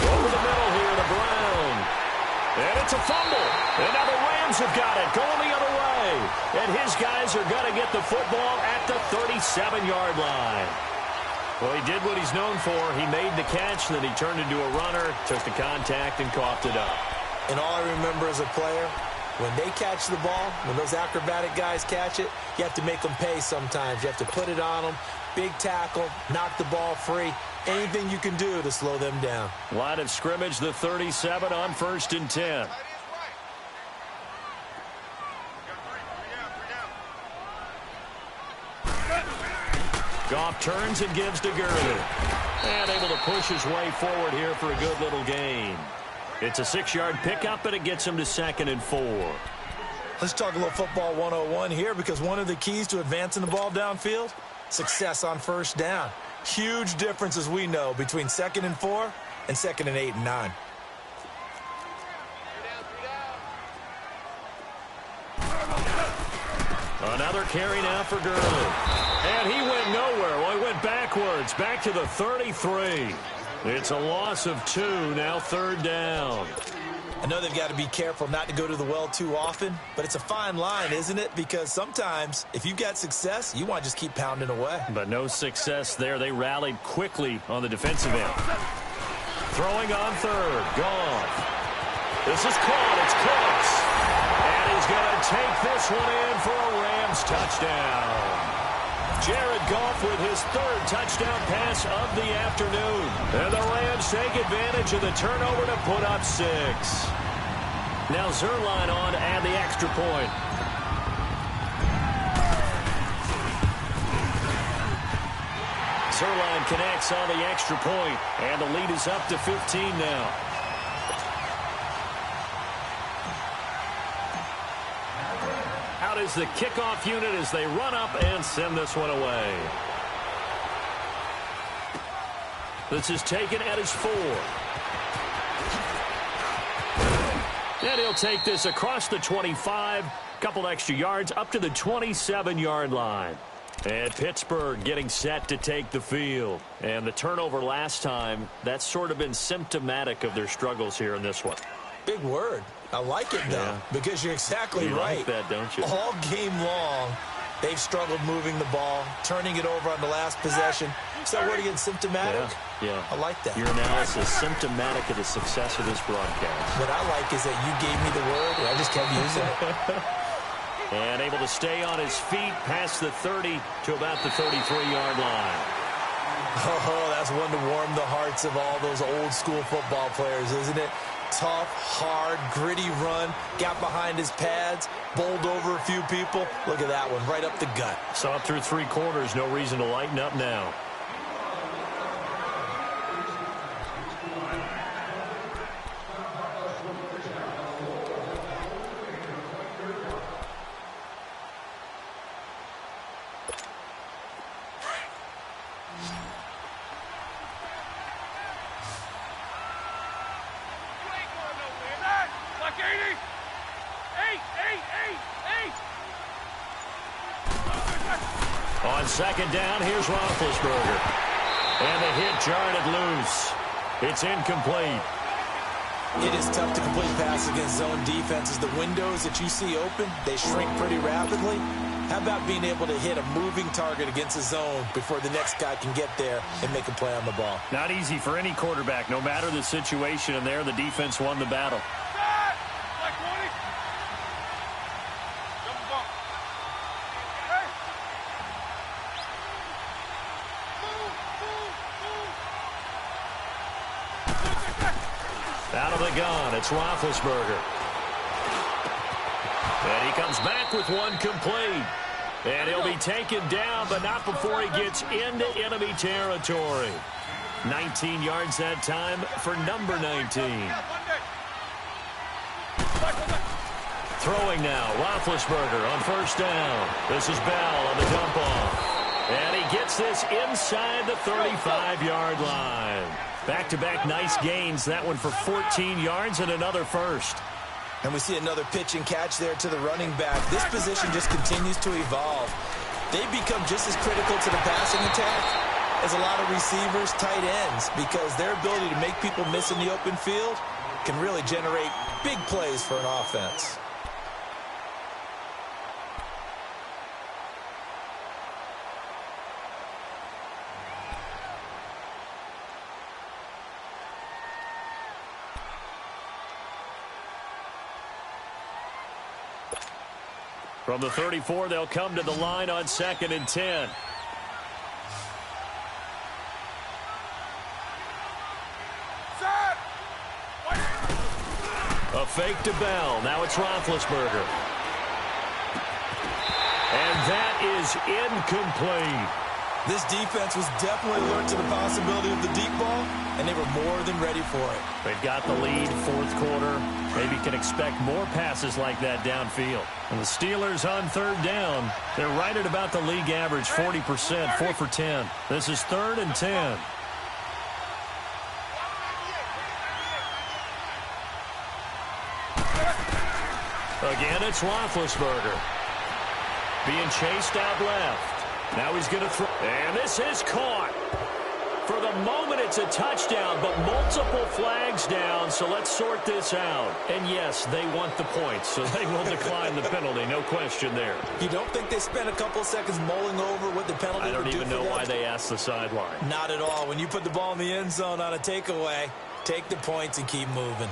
Over the middle here to Brown. And it's a fumble. And now the Rams have got it, going the other way. And his guys are going to get the football at the 37-yard line. Well, he did what he's known for. He made the catch, then he turned into a runner, took the contact, and coughed it up. And all I remember as a player, when they catch the ball, when those acrobatic guys catch it, you have to make them pay sometimes. You have to put it on them, big tackle, knock the ball free. Anything you can do to slow them down. Line of scrimmage, the 37 on 1st and 10. Goff turns and gives to Gurley. And able to push his way forward here for a good little gain. It's a 6-yard pickup, and it gets him to 2nd and 4. Let's talk a little football 101 here, because one of the keys to advancing the ball downfield, success on 1st down. Huge difference, as we know, between 2nd and 4 and 2nd and 8 and 9. Another carry now for Gurley. And he went nowhere. Well, he went backwards, back to the 33. It's a loss of 2, now 3rd down. I know they've got to be careful not to go to the well too often, but it's a fine line, isn't it? Because sometimes, if you've got success, you want to just keep pounding away. But no success there. They rallied quickly on the defensive end. Throwing on 3rd. Goff. This is caught. It's Cooks. And he's going to take this one in for a Rams touchdown. Jared Goff with his 3rd touchdown pass of the afternoon. And the Rams take advantage of the turnover to put up 6. Now Zerline on to add the extra point. Zerline connects on the extra point, and the lead is up to 15 now. Out is the kickoff unit as they run up and send this one away. This is taken at his 4. And he'll take this across the 25, couple extra yards up to the 27-yard line. And Pittsburgh getting set to take the field. And the turnover last time, that's sort of been symptomatic of their struggles here in this one. Big word. I like it, though, because you're exactly right. You like that, don't you? All game long, they've struggled moving the ball, turning it over on the last possession. Is that word again, symptomatic? Yeah. I like that. Your analysis, symptomatic of the success of this broadcast. What I like is that you gave me the word, and I just kept using it. And able to stay on his feet past the 30 to about the 33-yard line. Oh, that's one to warm the hearts of all those old-school football players, isn't it? Tough, hard, gritty run, got behind his pads, bowled over a few people. Look at that one, right up the gut. Saw it through 3 quarters, no reason to lighten up now. On second down, here's Roethlisberger. And the hit jarred it loose. It's incomplete. It is tough to complete passes against zone defenses. The windows that you see open, they shrink pretty rapidly. How about being able to hit a moving target against a zone before the next guy can get there and make a play on the ball? Not easy for any quarterback, no matter the situation. And there, the defense won the battle. Out of the gun, it's Roethlisberger. And he comes back with one complete. And he'll be taken down, but not before he gets into enemy territory. 19 yards that time for number 19. Throwing now, Roethlisberger on first down. This is Bell on the dump off. And he gets this inside the 35-yard line. Back-to-back nice gains. That one for 14 yards and another first. And we see another pitch and catch there to the running back. This position just continues to evolve. They become just as critical to the passing attack as a lot of receivers, tight ends, because their ability to make people miss in the open field can really generate big plays for an offense. From the 34, they'll come to the line on 2nd and 10. A fake to Bell. Now it's Roethlisberger. And that is incomplete. This defense was definitely alert to the possibility of the deep ball, and they were more than ready for it. They've got the lead, 4th quarter. Maybe can expect more passes like that downfield. And the Steelers on 3rd down, they're right at about the league average, 40%, 4 for 10. This is 3rd and 10. Again, it's Roethlisberger. Being chased out left. Now he's going to throw. And this is caught. For the moment, it's a touchdown, but multiple flags down, so let's sort this out. And yes, they want the points, so they will decline the penalty, no question there. You don't think they spent a couple of seconds mulling over what the penalty would do? I don't even know why they asked the sideline. Not at all. When you put the ball in the end zone on a takeaway, take the points and keep moving.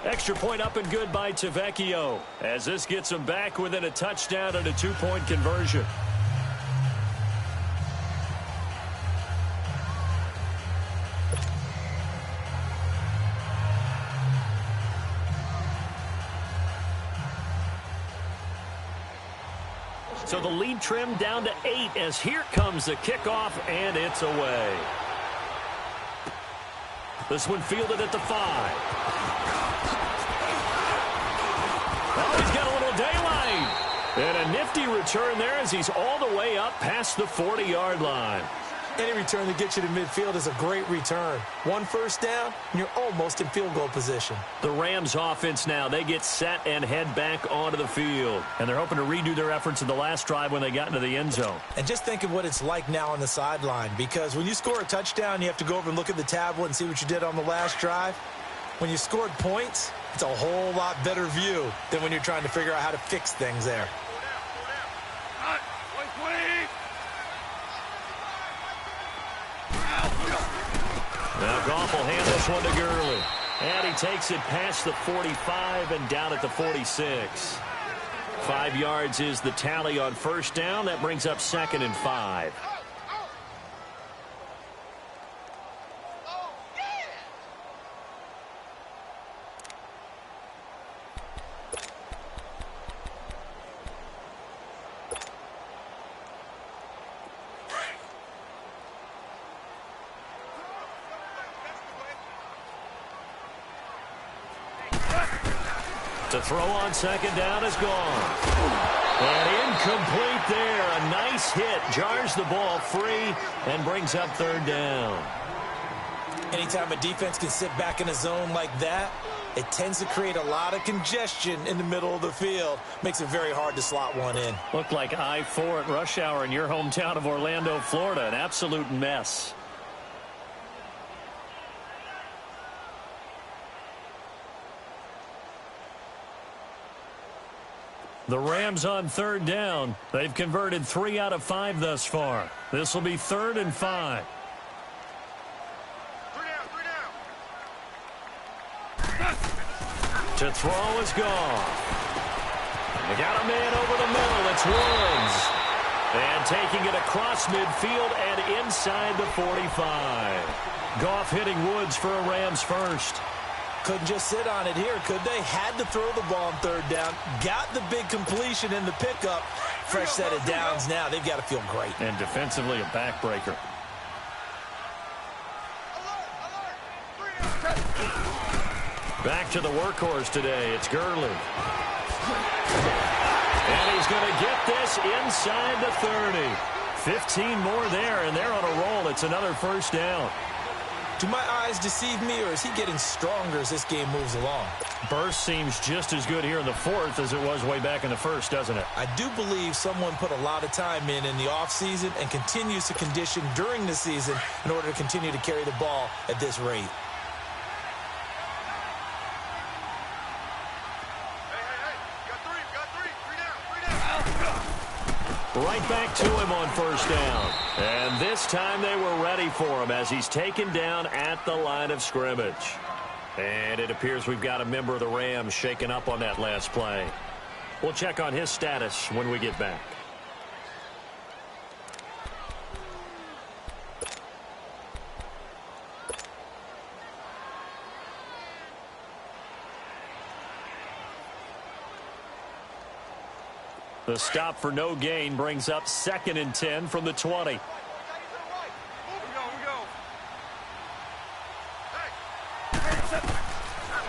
Extra point up and good by Tavecchio, as this gets them back within a touchdown and a 2-point conversion. So the lead trimmed down to 8 as here comes the kickoff, and it's away. This one fielded at the 5. Oh, he's got a little daylight. And a nifty return there as he's all the way up past the 40-yard line. Any return that gets you to midfield is a great return. 1 first down, and you're almost in field goal position. The Rams offense now, they get set and head back onto the field. And they're hoping to redo their efforts in the last drive when they got into the end zone. And just think of what it's like now on the sideline, because when you score a touchdown, you have to go over and look at the tablet and see what you did on the last drive. When you scored points, it's a whole lot better view than when you're trying to figure out how to fix things there. Now Goff will hand this one to Gurley. And he takes it past the 45 and down at the 46. 5 yards is the tally on first down. That brings up 2nd and 5. To throw on 2nd down is gone. And incomplete there. A nice hit. Jars the ball free and brings up 3rd down. Anytime a defense can sit back in a zone like that, it tends to create a lot of congestion in the middle of the field. Makes it very hard to slot one in. Looked like I-4 at rush hour in your hometown of Orlando, Florida. An absolute mess. The Rams on 3rd down. They've converted 3 out of 5 thus far. This will be 3rd and 5. 3 down. To throw is gone. They got a man over the middle. It's Woods. And taking it across midfield and inside the 45. Goff hitting Woods for a Rams first. Couldn't just sit on it here, could they? Had to throw the ball on 3rd down. Got the big completion in the pickup. Fresh set of downs now. They've got to feel great. And defensively, a backbreaker. Back to the workhorse today. It's Gurley. And he's going to get this inside the 30. 15 more there, and they're on a roll. It's another first down. Do my eyes deceive me, or is he getting stronger as this game moves along? Burst seems just as good here in the 4th as it was way back in the 1st, doesn't it? I do believe someone put a lot of time in the offseason and continues to condition during the season in order to continue to carry the ball at this rate. Right back to him on first down. And this time they were ready for him as he's taken down at the line of scrimmage. And it appears we've got a member of the Rams shaken up on that last play. We'll check on his status when we get back. The stop for no gain brings up 2nd and 10 from the 20.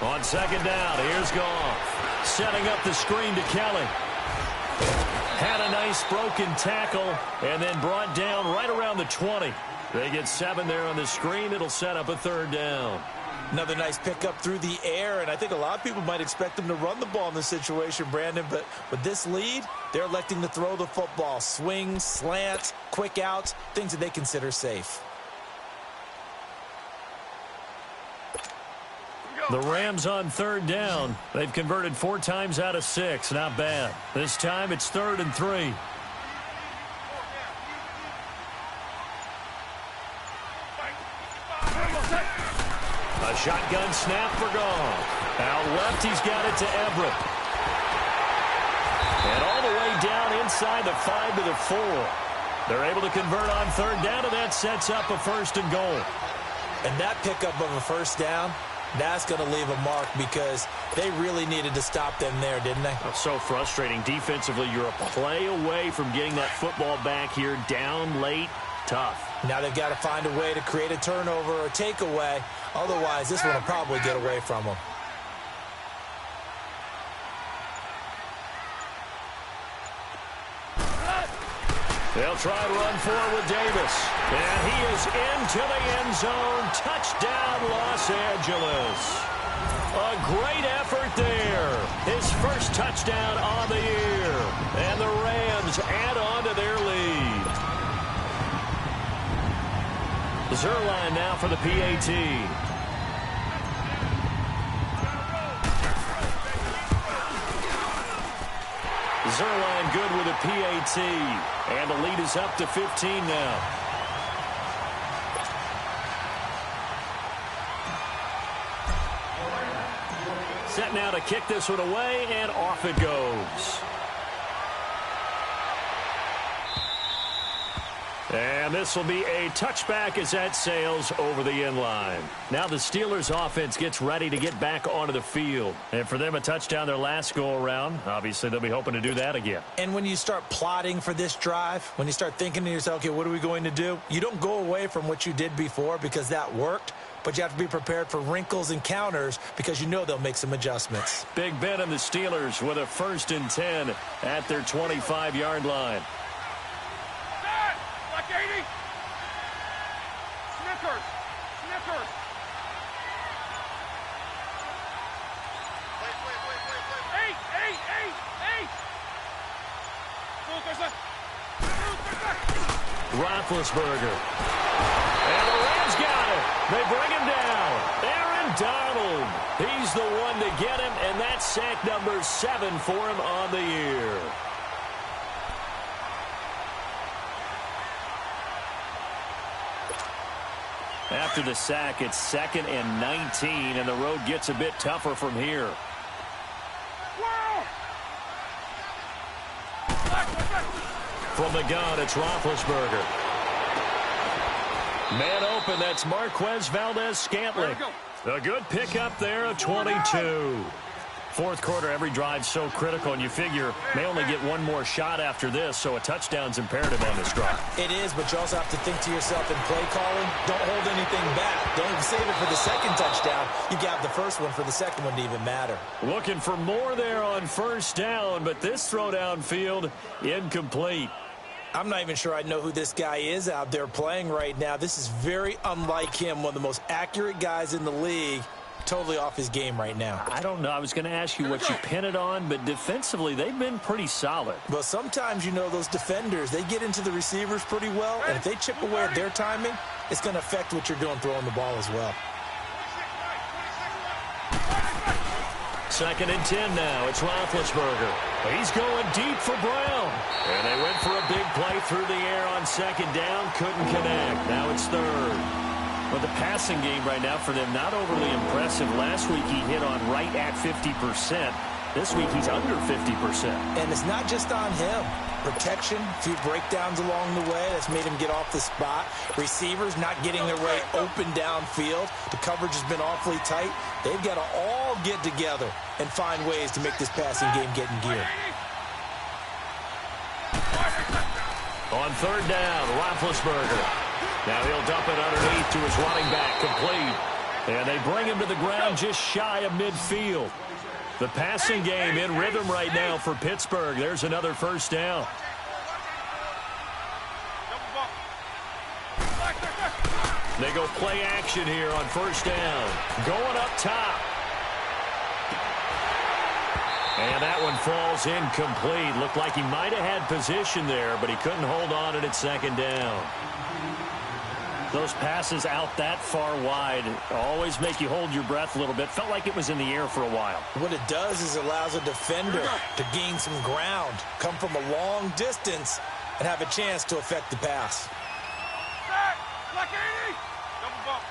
On 2nd down, here's Goff. Setting up the screen to Kelly. Had a nice broken tackle and then brought down right around the 20. They get 7 there on the screen. It'll set up a 3rd down. Another nice pickup through the air, and I think a lot of people might expect them to run the ball in this situation, Brandon, but with this lead, they're electing to throw the football. Swing, slant, quick outs, things that they consider safe. The Rams on 3rd down. They've converted 4 times out of 6. Not bad. This time it's 3rd and 3. A shotgun snap for Goff. Out left, he's got it to Everett. And all the way down inside the 5 to the 4. They're able to convert on 3rd down, and that sets up a 1st and goal. And that pickup of a 1st down, that's going to leave a mark because they really needed to stop them there, didn't they? That's so frustrating. Defensively, you're a play away from getting that football back here down late. Tough. Now they've got to find a way to create a turnover or takeaway. Otherwise, this one will probably get away from them. They'll try to run forward with Davis. And he is into the end zone. Touchdown, Los Angeles. A great effort there. His first touchdown on the year. And the Rams add on to their lead. Zerline now for the PAT. Zerline good with a PAT. And the lead is up to 15 now. Set now to kick this one away, and off it goes. And this will be a touchback as that sails over the end line. Now the Steelers offense gets ready to get back onto the field. And for them, a touchdown their last go-around. Obviously, they'll be hoping to do that again. And when you start plotting for this drive, when you start thinking to yourself, okay, what are we going to do? You don't go away from what you did before because that worked. But you have to be prepared for wrinkles and counters because you know they'll make some adjustments. Big Ben and the Steelers with a 1st and 10 at their 25-yard line. Like 80. Snickers. Snickers. Wait. 8. Roethlisberger. And the Rams got it. They bring him down. Aaron Donald. He's the one to get him, and that's sack number 7 for him on the year. After the sack, it's 2nd and 19, and the road gets a bit tougher from here. From the gun, it's Roethlisberger. Man open, that's Marquez Valdez-Scantling. A good pickup there of 22. Fourth quarter, every drive so critical, and you figure may only get one more shot after this, so a touchdown's imperative on this drive. It is, but you also have to think to yourself in play calling, don't hold anything back. Don't save it for the second touchdown. You got the first one for the second one to even matter. Looking for more there on 1st down, but this throw downfield incomplete. I'm not even sure I know who this guy is out there playing right now. This is very unlike him, one of the most accurate guys in the league. Totally off his game right now. I don't know. I was going to ask you what you pin it on, but defensively, they've been pretty solid. Well, sometimes, you know, those defenders, they get into the receivers pretty well, and if they chip away at their timing, it's going to affect what you're doing throwing the ball as well. 2nd and 10 now. It's Roethlisberger. He's going deep for Brown. And they went for a big play through the air on 2nd down. Couldn't connect. Now it's 3rd. But the passing game right now for them, not overly impressive. Last week he hit on right at 50%. This week he's under 50%. And it's not just on him. Protection, a few breakdowns along the way. That's made him get off the spot. Receivers not getting their way open downfield. The coverage has been awfully tight. They've got to all get together and find ways to make this passing game get in gear. On 3rd down, Roethlisberger. Now he'll dump it underneath to his running back, complete. And they bring him to the ground just shy of midfield. The passing game in rhythm right now for Pittsburgh. There's another 1st down. They go play action here on 1st down. Going up top. And that one falls incomplete. Looked like he might have had position there, but he couldn't hold on it at 2nd down. Those passes out that far wide always make you hold your breath a little bit. Felt like it was in the air for a while. What it does is it allows a defender to gain some ground, come from a long distance, and have a chance to affect the pass. Like 80. Double bump.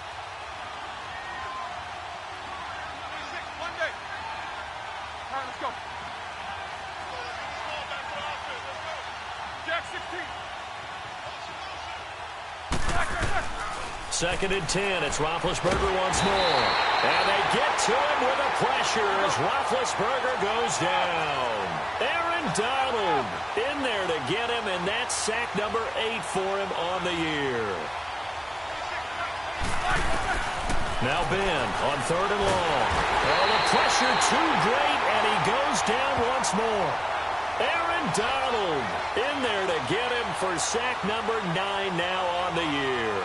26, Monday. All right, let's go. Jack 16. 2nd and 10. It's Roethlisberger once more. And they get to him with a pressure as Roethlisberger goes down. Aaron Donald in there to get him, and that's sack number 8 for him on the year. Now Ben on 3rd and long. Oh, the pressure too great, and he goes down once more. Aaron Donald in there to get him for sack number 9 now on the year.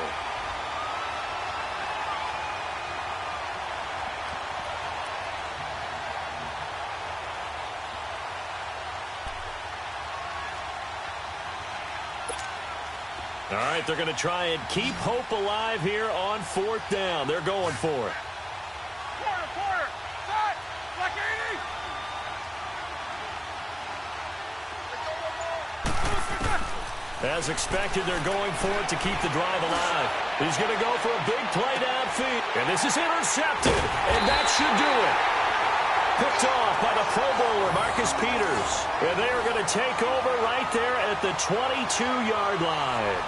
All right, they're going to try and keep hope alive here on 4th down. They're going for it. Quarter. Set. Like 80. As expected, they're going for it to keep the drive alive. He's going to go for a big play downfield. And this is intercepted, and that should do it. Picked off by the Pro Bowler, Marcus Peters. And they are going to take over right there at the 22-yard line.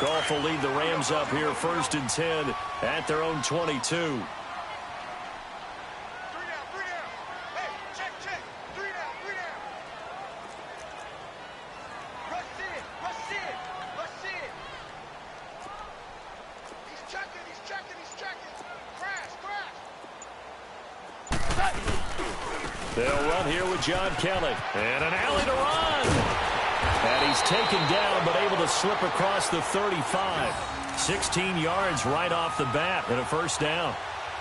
Goff will lead the Rams up here 1st and 10 at their own 22. They'll run here with John Kelly. And an alley to run. And he's taken down, but able to slip across the 35. 16 yards right off the bat and a 1st down.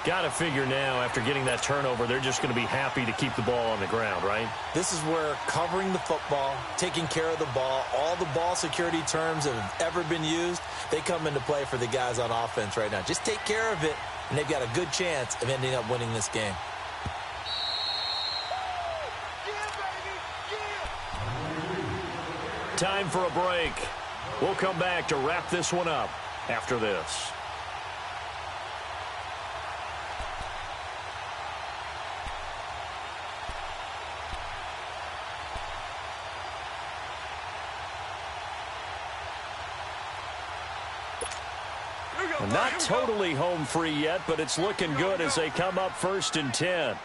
Got to figure now, after getting that turnover, they're just going to be happy to keep the ball on the ground, right? This is where covering the football, taking care of the ball, all the ball security terms that have ever been used, they come into play for the guys on offense right now. Just take care of it, and they've got a good chance of ending up winning this game. Time for a break. We'll come back to wrap this one up after this. Not totally home free yet, but it's looking good as they come up 1st and 10.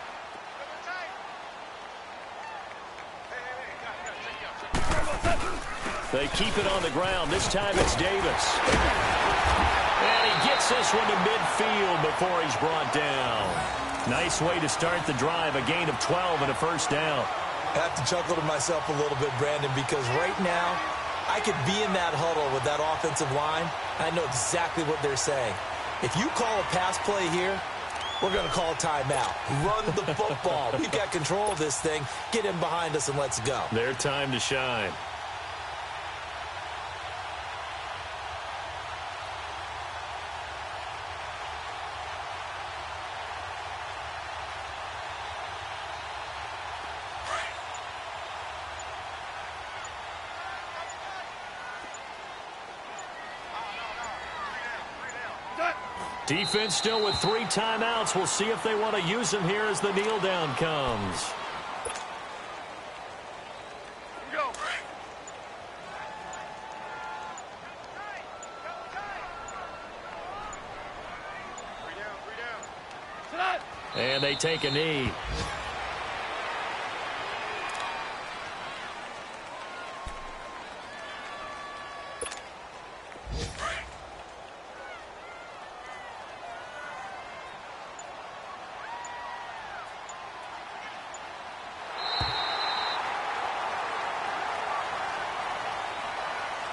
They keep it on the ground. This time it's Davis. And he gets this one to midfield before he's brought down. Nice way to start the drive. A gain of 12 and a 1st down. I have to chuckle to myself a little bit, Brandon, because right now I could be in that huddle with that offensive line. I know exactly what they're saying. If you call a pass play here, we're going to call a timeout. Run the football. We've got control of this thing. Get in behind us and let's go. Their time to shine. Defense still with 3 timeouts. We'll see if they want to use them here as the kneel down comes. Go. And they take a knee.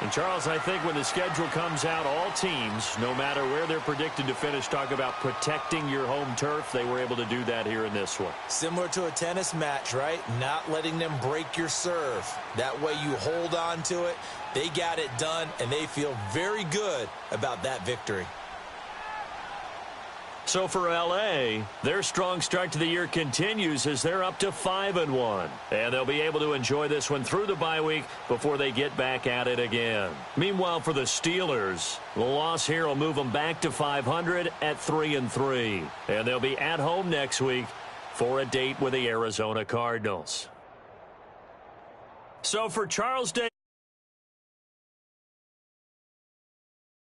And Charles, I think when the schedule comes out, all teams, no matter where they're predicted to finish, talk about protecting your home turf. They were able to do that here in this one. Similar to a tennis match, right? Not letting them break your serve. That way you hold on to it. They got it done, and they feel very good about that victory. So for L.A., their strong start to the year continues as they're up to 5-1. And they'll be able to enjoy this one through the bye week before they get back at it again. Meanwhile, for the Steelers, the loss here will move them back to 500 at 3-3. And they'll be at home next week for a date with the Arizona Cardinals. So for Charles Day